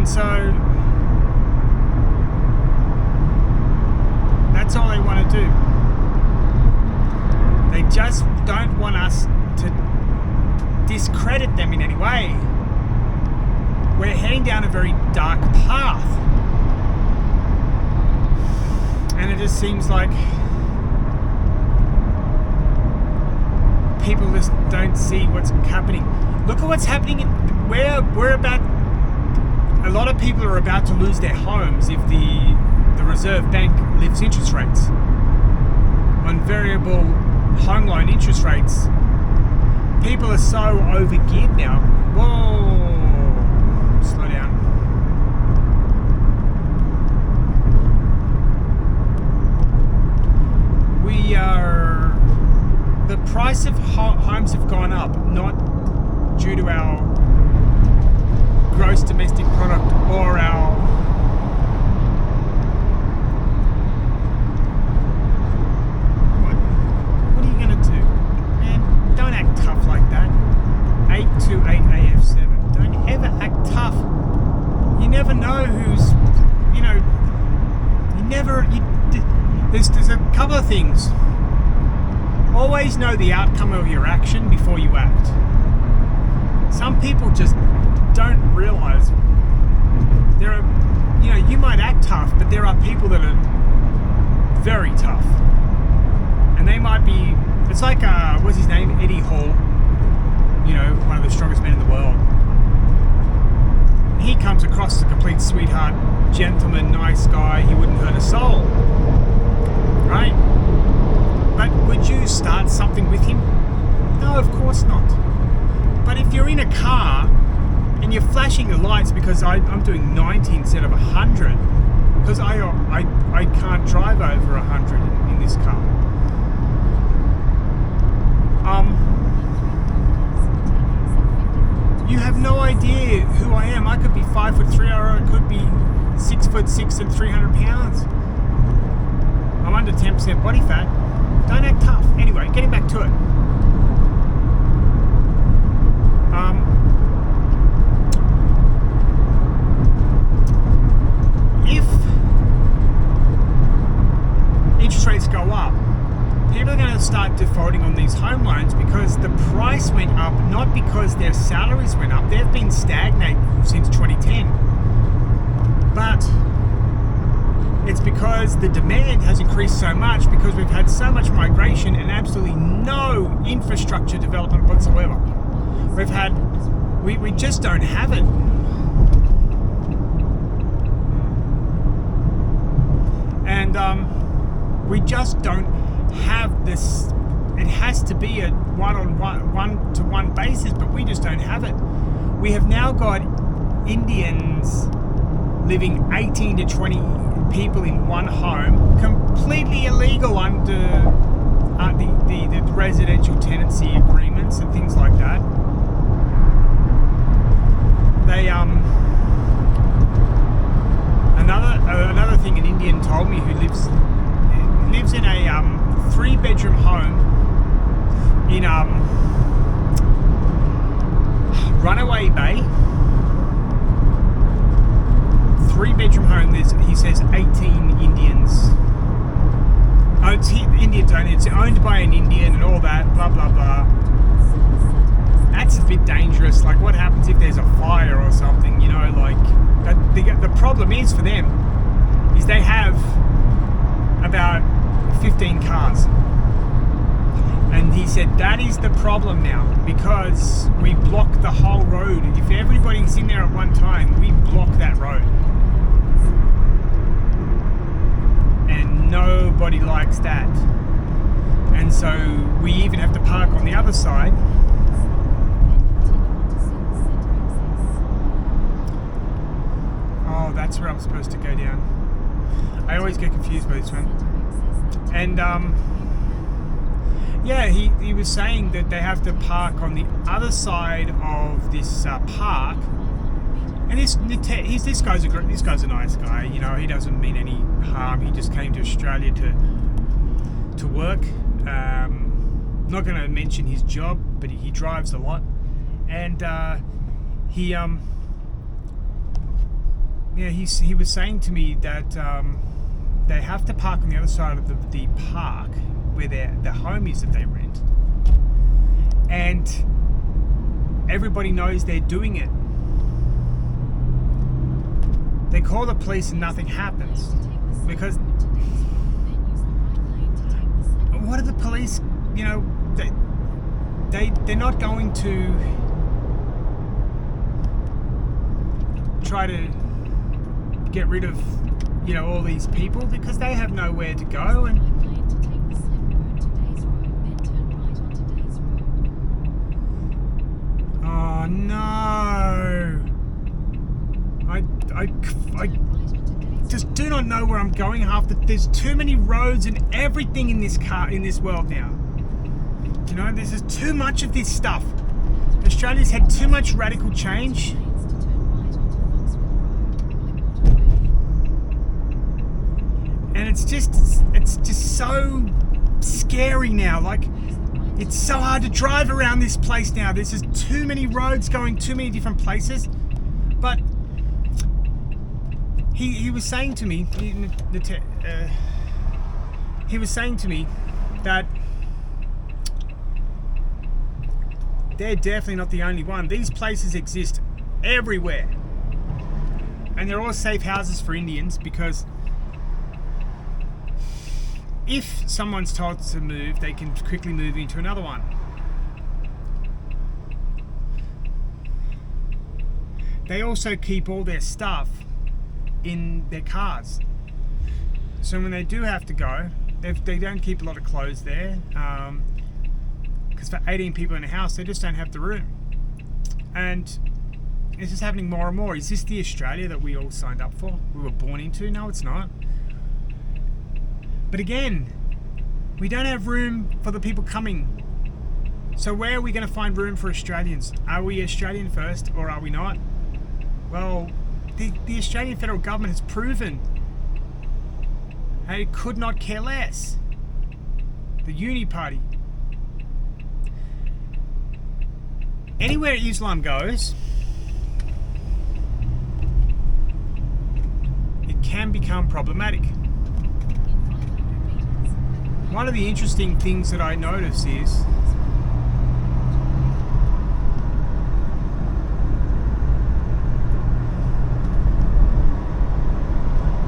so that's all they want to do. They just don't want us to discredit them in any way. We're heading down a very dark path. And it just seems like people just don't see what's happening. Look at what's happening. We're about, a lot of people are about to lose their homes if the Reserve Bank lifts interest rates. On variable home loan interest rates, people are so overgeared now. Whoa, slow down. The price of homes have gone up, not due to our gross domestic product or our what are you going to do? Man, don't act tough like that. 828AF7. Don't ever act tough. You never know who's, there's a couple of things. Always know the outcome of your action before you act. Some people just don't realize there are, you might act tough, but there are people that are very tough. And they might be, it's like, what's his name? Eddie Hall, one of the strongest men in the world. He comes across as a complete sweetheart, gentleman, nice guy. He wouldn't hurt a soul. Right? But would you start something with him? No, of course not. But if you're in a car and you're flashing the lights because I'm doing 90 instead of 100, because I can't drive over 100 in this car. You have no idea who I am. I could be 5'3" or I could be 6'6" and 300 pounds. I'm under 10% body fat. Don't act tough. Anyway, getting back to it. If interest rates go up, people are going to start defaulting on these home loans because the price went up, not because their salaries went up. They've been stagnant since 2010. But it's because the demand has increased so much because we've had so much migration and absolutely no infrastructure development whatsoever. We just don't have it. And we just don't have this. It has to be a one-to-one basis, but we just don't have it. We have now got Indians living 18 to 20 people in one home, completely illegal under the residential tenancy agreements and things like that. They another thing an Indian told me who lives in a 3-bedroom home in Runaway Bay. 3-bedroom home. He says 18 Indians. Oh, it's Indians owned. It's owned by an Indian and all that. Blah blah blah. That's a bit dangerous. Like, what happens if there's a fire or something? The problem is for them is they have about 15 cars. And he said that is the problem now because we block the whole road. If everybody's in there at one time, we block that road. And nobody likes that. And so we even have to park on the other side. Oh, that's where I'm supposed to go down. I always get confused by this one. And he was saying that they have to park on the other side of this park. And this guy's a nice guy. He doesn't mean any harm. He just came to Australia to work. Not going to mention his job, but he drives a lot, and Yeah, he was saying to me that they have to park on the other side of the park where the home is that they rent, and everybody knows they're doing it. They call the police and nothing happens because what are the police? You know, they're not going to try to get rid of, you know, all these people because they have nowhere to go. And oh no, I just do not know where I'm going. There's too many roads and everything in this world now. You know, there's just too much of this stuff. Australia's had too much radical change. And it's just so scary now. Like, it's so hard to drive around this place now. There's just too many roads going too many different places. But he was saying to me, he was saying to me that they're definitely not the only one. These places exist everywhere. And they're all safe houses for Indians because if someone's told to move, they can quickly move into another one. They also keep all their stuff in their cars. So when they do have to go, they don't keep a lot of clothes there. Because for 18 people in a house, they just don't have the room. And it's just happening more and more. Is this the Australia that we all signed up for? We were born into? No, it's not. But again, we don't have room for the people coming. So where are we going to find room for Australians? Are we Australian first or are we not? Well, the Australian federal government has proven it could not care less. The Uni Party. Anywhere Islam goes, it can become problematic. One of the interesting things that I notice is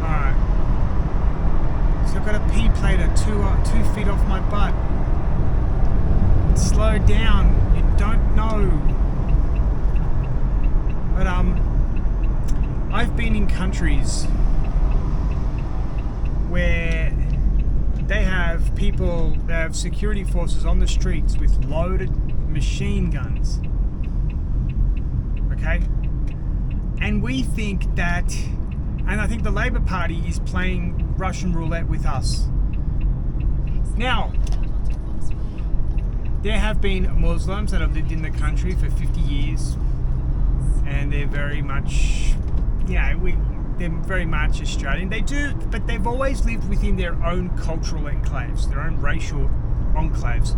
alright, so I've got a P plate at 2 feet off my butt. Slow down, you don't know. But I've been in countries where they have security forces on the streets with loaded machine guns. Okay? And we think that, and I think the Labour Party is playing Russian roulette with us. Now, there have been Muslims that have lived in the country for 50 years, and they're very much, they're very much Australian. They do, but they've always lived within their own cultural enclaves, their own racial enclaves,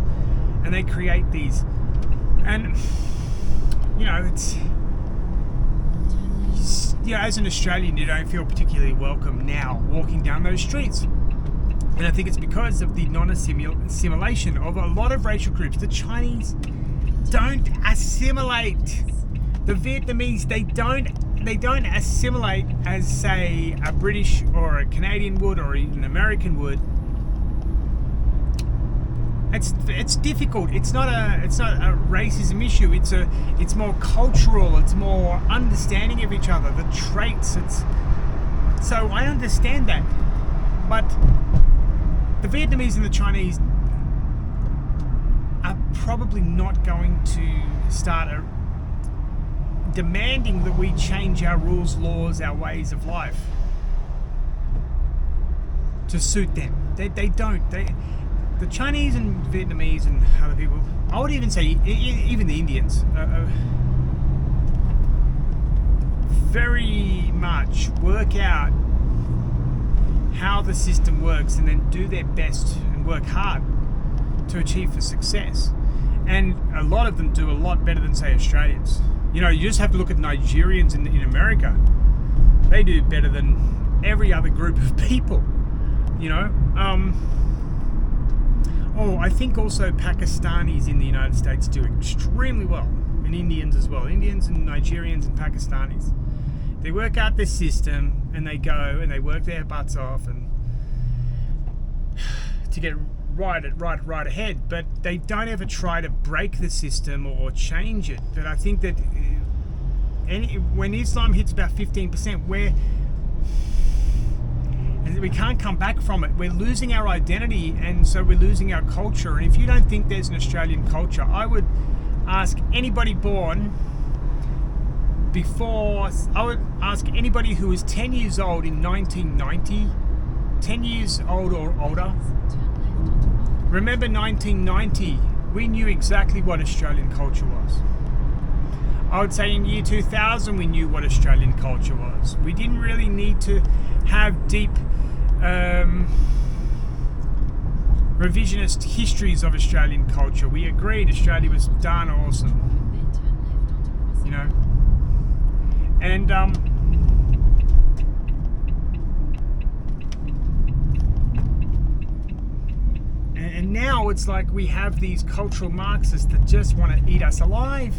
and they create these. And it's, as an Australian, you don't feel particularly welcome now walking down those streets. And I think it's because of the non-assimilation of a lot of racial groups. The Chinese don't assimilate. The Vietnamese, they don't assimilate as, say, a British or a Canadian would or even an American would. It's difficult. It's not a racism issue. It's more cultural. It's more understanding of each other, the traits. So I understand that, but the Vietnamese and the Chinese are probably not going to start demanding that we change our rules, laws, our ways of life to suit them. They don't. The Chinese and Vietnamese and other people, I would even say even the Indians, very much work out how the system works and then do their best and work hard to achieve for success. And a lot of them do a lot better than, say, Australians. You just have to look at Nigerians in America. They do better than every other group of people, you know. I think also Pakistanis in the United States do extremely well, and Indians as well. Indians and Nigerians and Pakistanis. They work out their system and they go and they work their butts off and to get right ahead, but they don't ever try to break the system or change it. But I think that when Islam hits about 15%, we can't come back from it. We're losing our identity, and so we're losing our culture. And if you don't think there's an Australian culture, I would ask anybody born before, I would ask anybody who was 10 years old in 1990, 10 years old or older. Remember 1990, we knew exactly what Australian culture was. I would say in year 2000, we knew what Australian culture was. We didn't really need to have deep revisionist histories of Australian culture. We agreed Australia was darn awesome, you know. And and now it's like we have these cultural Marxists that just want to eat us alive.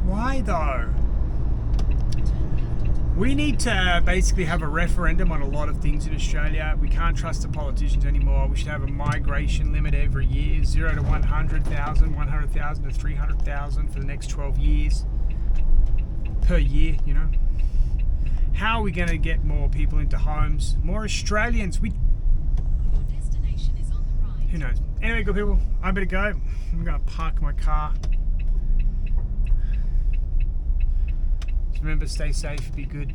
Why though? We need to basically have a referendum on a lot of things in Australia. We can't trust the politicians anymore. We should have a migration limit every year, 0 to 100,000, 100,000 to 300,000 for the next 12 years per year, you know. How are we going to get more people into homes? More Australians. Your destination is on the right. Who knows? Anyway, good people, I better go. I'm going to park my car. Remember, stay safe, be good.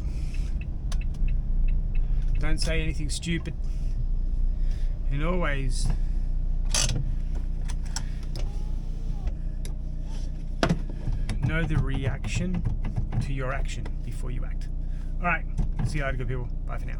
Don't say anything stupid. And always know the reaction to your action before you act. Alright, see you later, good people. Bye for now.